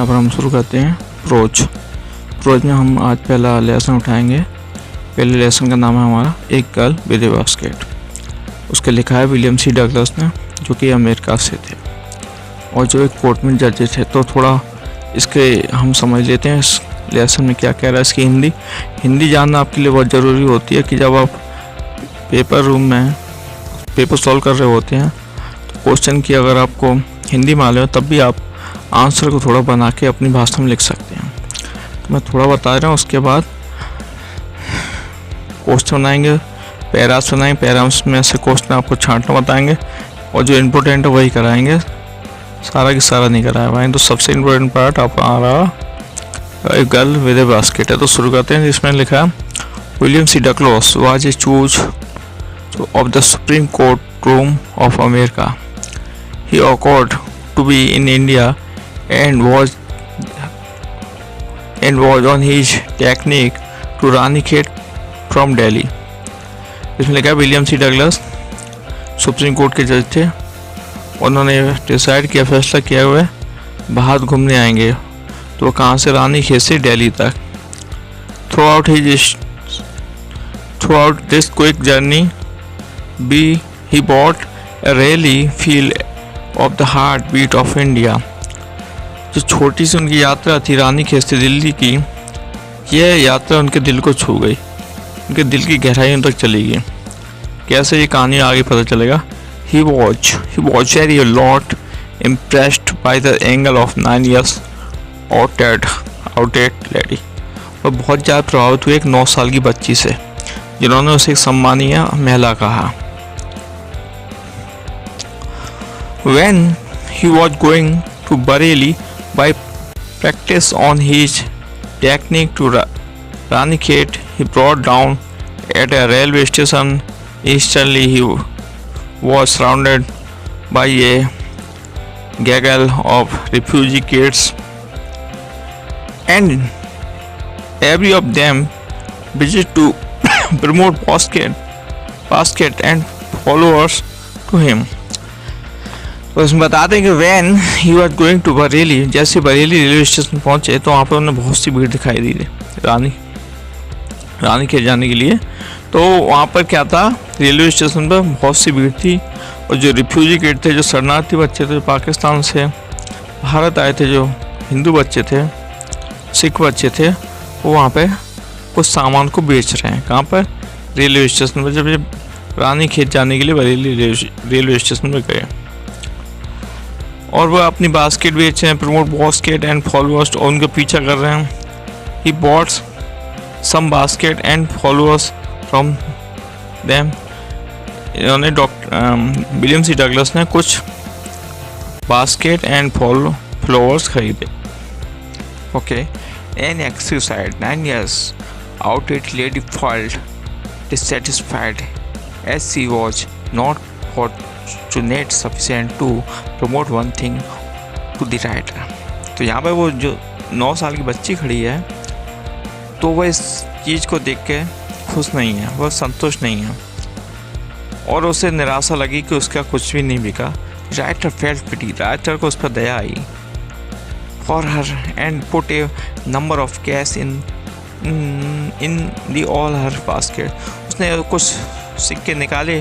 यहाँ पर हम शुरू करते हैं प्रोज। प्रोज में हम आज पहला लेसन उठाएंगे। पहले लेसन का नाम है हमारा एक गर्ल विद ए बास्केट। उसके लिखा है विलियम सी डगलस ने, जो कि अमेरिका से थे और जो एक कोर्ट में जजेस थे। तो थोड़ा इसके हम समझ लेते हैं इस लेसन में क्या कह रहा है। इसकी हिंदी जानना आपके लिए बहुत ज़रूरी होती है कि जब आप पेपर रूम में पेपर सॉल्व कर रहे होते हैं तो क्वेश्चन की अगर आपको हिंदी मालूम है तब भी आप आंसर को थोड़ा बना के अपनी भाषा में लिख सकते हैं। तो मैं थोड़ा बता रहा हूँ, उसके बाद क्वेश्चन बनाएंगे, पैरास बनाएंगे, पैरास में से क्वेश्चन आपको छांटना बताएंगे और जो इम्पोर्टेंट है वही कराएंगे, सारा की सारा नहीं कराया पाएंगे। तो सबसे इम्पोर्टेंट पार्ट आप आ रहा एक गर्ल विद ए बास्केट है। तो शुरू करते हैं, जिसमें लिखा है William C Douglas was a चूज of the supreme court room of America. He occurred to be in India and was on his technique to Ranikhet from Delhi। इसमें लिखा है William C Douglas supreme court के जज थे। उन्होंने decide किया, फैसला किया हुआ बाहर घूमने आएंगे। तो वो कहाँ से? रानीखेत से दिल्ली तक। Through out this quick journey he bought a really feel of the heartbeat of India। जो छोटी सी उनकी यात्रा थी रानीखेत से दिल्ली की, यह यात्रा उनके दिल को छू गई, उनके दिल की गहराइयों तक चली गई। कैसे, ये कहानी आगे पता चलेगा। He was very a lot impressed by the angle of 9 years outdated lady। और बहुत ज़्यादा प्रभावित हुए एक 9 साल की बच्ची से, जिन्होंने उसे एक सम्मानीय महिला कहा। When he was going to Bareilly by practice on his technique to Ranikhet, he brought down at a railway station. Instantly he was surrounded by a gaggle of refugee kids, and every of them busy to promote basket and followers to him। तो इसमें बता दें कि when he was going to Bareilly, जैसे Bareilly railway station पहुंचे तो वहाँ पर उन्हें बहुत सी भीड़ दिखाई दी रानीखेत जाने के लिए। तो वहाँ पर क्या था, रेलवे स्टेशन पर बहुत सी भीड़ थी और जो रिफ्यूजी किड थे, जो शरणार्थी बच्चे थे, जो पाकिस्तान से भारत आए थे, जो हिंदू बच्चे थे, सिख बच्चे थे, वो वहाँ पर कुछ सामान को बेच रहे हैं। कहाँ पर? रेलवे स्टेशन पर। जब रानीखेत जाने के लिए बरेली रेलवे स्टेशन पर गए और वह अपनी बास्केट बेच रहे हैं, प्रमोट बास्केट एंड फॉलोअर्स, और उनका पीछा कर रहे हैं। He bought some basket and followers from them. इन्होंने विलियम सी डगलस ने कुछ बास्केट एंड फॉलोअर्स खरीदे। Okay, an exercise 9 years outdated lady felt dissatisfied as she was not fortunate sufficient to promote one thing to the writer। तो यहाँ पर वो जो 9 साल की बच्ची खड़ी है, तो वह इस चीज़ को देख के खुश नहीं है, वह संतुष्ट नहीं है और उसे निराशा लगी कि उसका कुछ भी नहीं बिका। राइटर फेल्ट पिटी, राइटर को उस पर दया आई for her and put a number of cash in the all her basket. उसने कुछ सिक्के निकाले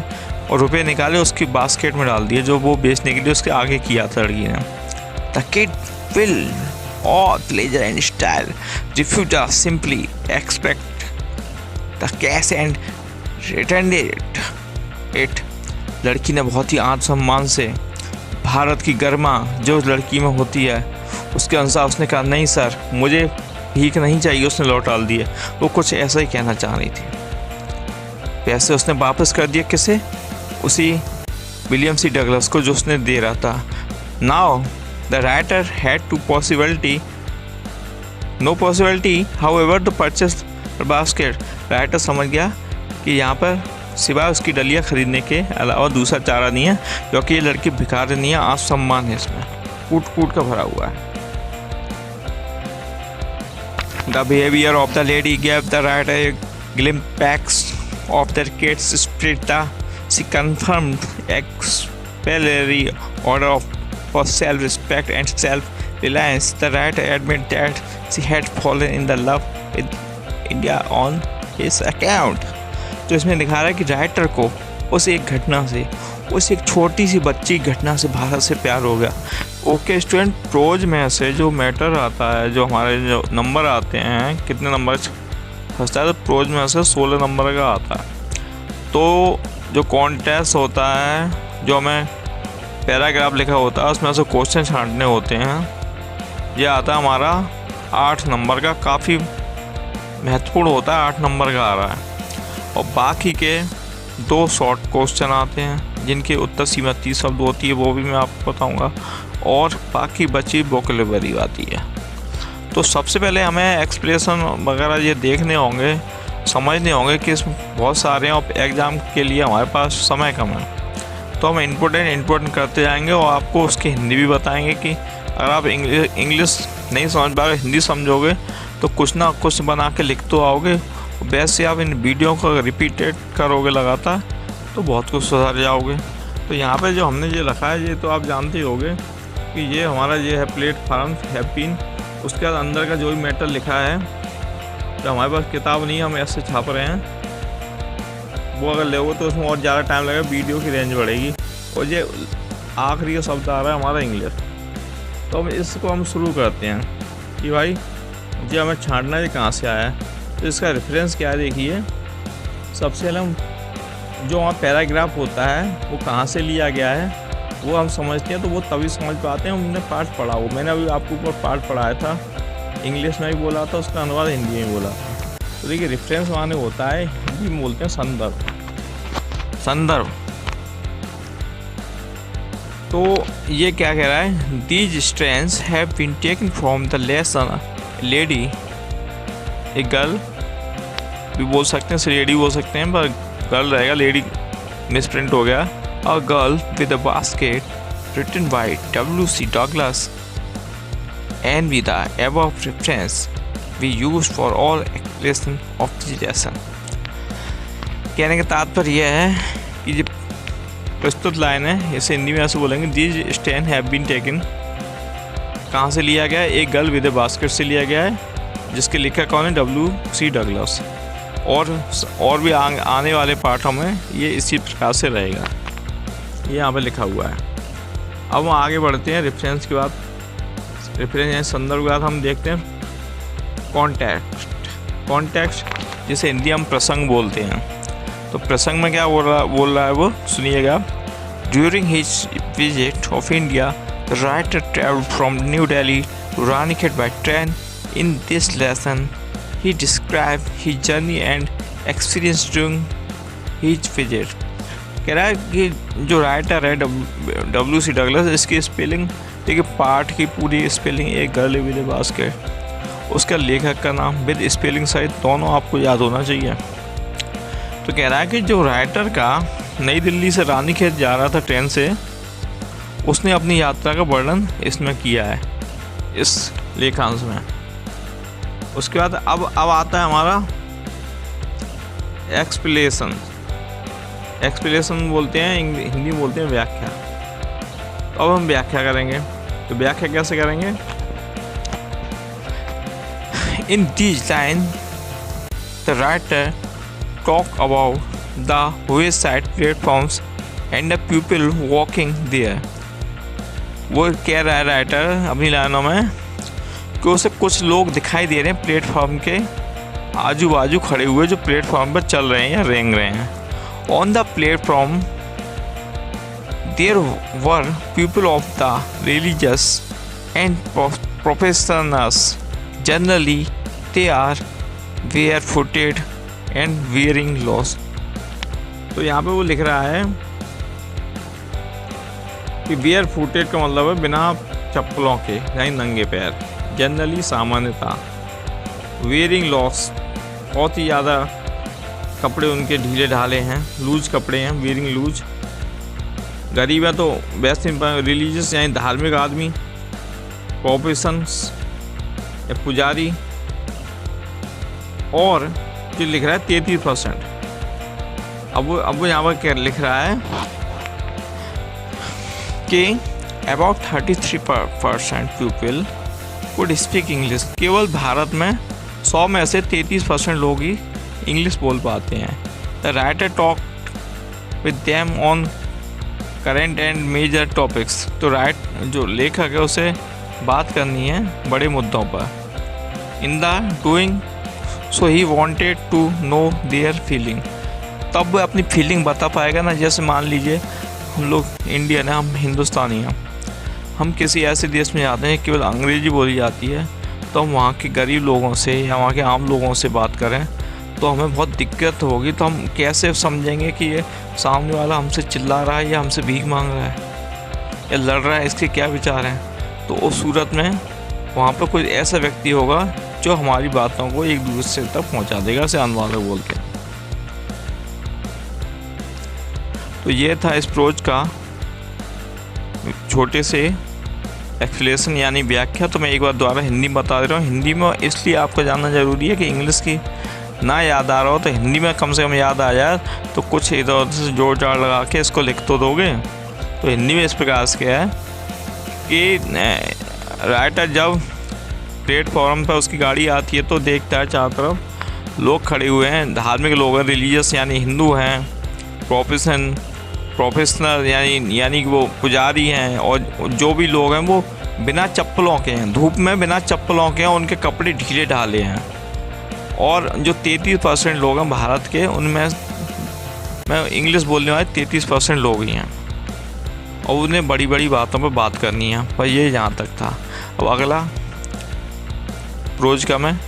और रुपए निकाले, उसकी बास्केट में डाल दिए, जो वो बेचने के लिए उसके आगे किया था लड़की ने। The kid will or pleasure and style refuse a simply expect the cash and return it. लड़की ने बहुत ही आत्म सम्मान से भारत की गरिमा जो लड़की में होती है उसके अनुसार उसने कहा, नहीं सर, मुझे भीख नहीं चाहिए। उसने लौट डाल दिए। वो कुछ ऐसा ही कहना चाह रही थी। पैसे उसने वापस कर दिए, किसे? उसी विलियम सी डगलस को, जो उसने दे रहा था। Now the writer had no possibility however to purchase basket. Writer समझ गया कि यहाँ पर सिवाय उसकी डलिया खरीदने के अलावा दूसरा चारा नहीं है, क्योंकि ये लड़की भिखारी नहीं है, आत्मसम्मान है, इसमें कूट का भरा हुआ है। The behaviour of the lady gave the writer A glimpse of the kid's spirit। She confirmed expellatory order for self-respect and Reliance, the writer admit that she had fallen in the love with India on his account। तो इसमें दिखा रहा है कि writer को उस एक घटना से, उस एक छोटी सी बच्ची घटना से भारत से प्यार हो गया। ओके स्टूडेंट, प्रोज में से जो मैटर आता है, जो हमारे जो नंबर आते हैं, कितने नंबर फंसता है, तो प्रोज में से 16 नंबर का आता है। तो जो कॉन्टेस्ट होता है, जो हमें पैराग्राफ लिखा होता है, उसमें से क्वेश्चन छांटने होते हैं। ये आता है हमारा 8 नंबर का, काफ़ी महत्वपूर्ण होता है, 8 नंबर का आ रहा है। और बाकी के 2 शॉर्ट क्वेश्चन आते हैं जिनकी उत्तर सीमा 30 शब्द होती है, वो भी मैं आपको बताऊंगा। और बाकी बची वोकैबुलरी आती है। तो सबसे पहले हमें एक्सप्रेशन वगैरह ये देखने होंगे, समझने होंगे कि इसमें बहुत सारे हैं और एग्ज़ाम के लिए हमारे पास समय कम है। तो हम इम्पोर्टेंट करते जाएंगे और आपको उसकी हिंदी भी बताएंगे कि अगर आप इंग्लिश नहीं समझ पाओगे, हिंदी समझोगे तो कुछ ना कुछ बना के लिख तो आओगे। वैसे आप इन वीडियो को रिपीटेड करोगे लगातार तो बहुत कुछ सुधार जाओगे। तो यहाँ पे जो हमने ये रखा है, ये तो आप जानते ही होगे कि ये हमारा ये है प्लेटफार्म हैप्पीन। उसके बाद अंदर का जो भी मैटर लिखा है, तो हमारे पास किताब नहीं है, हम ऐसे छाप रहे हैं। वो अगर लोगे तो उसमें और ज़्यादा टाइम लगेगा, वीडियो की रेंज बढ़ेगी। और ये आखिरी का शब्द आ रहा है हमारा इंग्लिश। तो हम इसको हम शुरू करते हैं कि भाई ये हमें छांटना है कहाँ से आया है। तो इसका रेफरेंस क्या है, देखिए। सबसे पहले हम जो वहाँ पैराग्राफ होता है वो कहाँ से लिया गया है वो हम समझते हैं, तो वो तभी समझ पाते हैं। हमने पाठ पढ़ा हो, मैंने अभी आपके ऊपर पाठ पढ़ाया था, इंग्लिश में भी बोला था, उसका अनुवाद हिंदी में बोला था। तो देखिए रेफरेंस माने होता है, हिंदी में बोलते हैं संदर्भ। तो ये क्या कह रहा है, these strands have been taken from the lesson lady, एक गर्ल भी बोल सकते हैं, लेडी बोल सकते हैं, पर गर्ल रहेगा, लेडी मिसप्रिंट हो गया। A girl with a basket written by W.C. Douglas and with the above reference we use for all explanation of this lesson। कहने का तात्पर्य यह है कि ये प्रस्तुत लाइन है, इसे हिंदी में ऐसे बोलेंगे, these stand have been taken, कहाँ से लिया गया है, एक गर्ल विद अ बास्केट से लिया गया है, जिसके लिखा कौन है, W.C. Douglas। और भी आने वाले पाठों में ये इसी प्रकार से रहेगा, ये यहाँ पे लिखा हुआ है। अब हम आगे बढ़ते हैं रेफरेंस के बाद, रेफरेंस यानी संदर्भ के बाद हम देखते हैं कॉन्टेक्स्ट, जिसे हिंदी हम प्रसंग बोलते हैं। तो प्रसंग में क्या बोल रहा है वो सुनिएगा। During his visit of India the writer travelled from new Delhi to Ranikhet by train. In this lesson he described his journey and experience during his visit। कह रहा है कि जो राइटर है W.C. Douglas, इसकी स्पेलिंग देखिए, पाठ की पूरी स्पेलिंग, एक गर्ल विद अ बास्केट, उसका लेखक का नाम विद स्पेलिंग सहित दोनों आपको याद होना चाहिए। तो कह रहा है कि जो राइटर का नई दिल्ली से रानीखेत जा रहा था ट्रेन से, उसने अपनी यात्रा का वर्णन इसमें किया है, इस लेखांश में। उसके बाद अब आता है हमारा एक्सप्लेनेशन बोलते हैं, हिंदी में बोलते हैं व्याख्या। तो अब हम व्याख्या करेंगे, तो व्याख्या कैसे करेंगे। In this line the writer talk about the wayside platforms and the people walking there. वो कह रहा है राइटर अपनी लाइनों में कि उसे कुछ लोग दिखाई दे रहे हैं प्लेटफॉर्म के आजू बाजू खड़े हुए, जो प्लेटफॉर्म पर चल रहे हैं या रेंग रहे हैं। On the platform there were people of the religious and professionals, generally they are bare footed and wearing loss. तो यहाँ पे वो लिख रहा है कि वेयर फुटेड का मतलब है बिना चप्पलों के, यानी नंगे पैर, जनरली सामान्यता, वेयरिंग लॉस बहुत ही ज़्यादा कपड़े उनके ढीले ढाले हैं, लूज कपड़े हैं, वेयरिंग लूज। गरीब है तो वैसे रिलीजियस यानी धार्मिक आदमी, प्रोफेशंस या पुजारी, और जो लिख रहा है 33%। अब वो यहाँ पर क्या लिख रहा है कि about 33% people could speak English. केवल भारत में 100 में से 33% लोग ही इंग्लिश बोल पाते हैं। The writer talk with them on current and major topics. तो जो लेखक है उसे बात करनी है बड़े मुद्दों पर। In the doing so he wanted to know their feeling. तब वो अपनी फीलिंग बता पाएगा ना। जैसे मान लीजिए हम लोग इंडियन हैं, हम हिंदुस्तानी हैं, हम किसी ऐसे देश में जाते हैं केवल अंग्रेज़ी बोली जाती है, तो हम वहाँ के गरीब लोगों से या वहाँ के आम लोगों से बात करें तो हमें बहुत दिक्कत होगी। तो हम कैसे समझेंगे कि ये सामने वाला हमसे चिल्ला रहा है या हमसे भीख मांग रहा है या लड़ रहा है, इसके क्या विचार हैं। तो उस सूरत में वहाँ पर कोई ऐसा व्यक्ति होगा जो हमारी बातों को एक दूसरे तक पहुँचा देगा, से अनुवाद बोल के। तो ये था इस प्रोज का छोटे से एक्सप्लेनेशन यानी व्याख्या। तो मैं एक बार दोबारा हिंदी में बता दे रहा हूँ। हिंदी में इसलिए आपको जानना ज़रूरी है कि इंग्लिश की ना याद आ रहा हो तो हिंदी में कम से कम याद आ जाए। तो कुछ इधर उधर से जोड़ जाड़ लगा के इसको लिख तो दोगे। तो हिंदी में इस प्रकार से क्या है कि राइटर जब प्लेटफॉर्म पर उसकी गाड़ी आती है तो देखता है चारों तरफ लोग खड़े हुए हैं, धार्मिक लोग हैं, रिलीजियस यानी हिंदू हैं, प्रोफेशनल यानी कि वो पुजारी हैं, और जो भी लोग हैं वो बिना चप्पलों के हैं, धूप में बिना चप्पलों के हैं, उनके कपड़े ढीले ढाले हैं। और जो 33% लोग हैं भारत के, उनमें मैं इंग्लिश बोलने वाले 33% लोग ही हैं और उन्हें बड़ी बड़ी बातों पर बात करनी है। पर ये यहाँ तक था। अब अगला प्रोज का मैं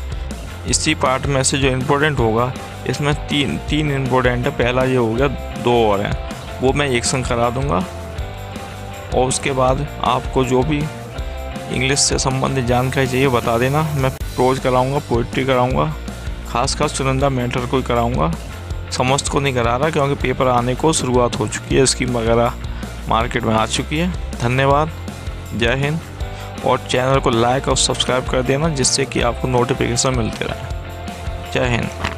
इसी पार्ट में से जो इम्पोर्टेंट होगा, इसमें तीन इम्पोर्टेंट है। पहला ये हो गया, 2 और हैं वो मैं एक संग करा दूंगा। और उसके बाद आपको जो भी इंग्लिश से संबंधित जानकारी चाहिए बता देना। मैं प्रोज कराऊंगा, पोइट्री कराऊंगा, खास चुनिंदा मैटर को ही कराऊंगा। समस्त को नहीं करा रहा क्योंकि पेपर आने को शुरुआत हो चुकी है, स्कीम वगैरह मार्केट में आ चुकी है। धन्यवाद, जय हिंद। और चैनल को लाइक और सब्सक्राइब कर देना जिससे कि आपको नोटिफिकेशन मिलते रहे। जय हिंद।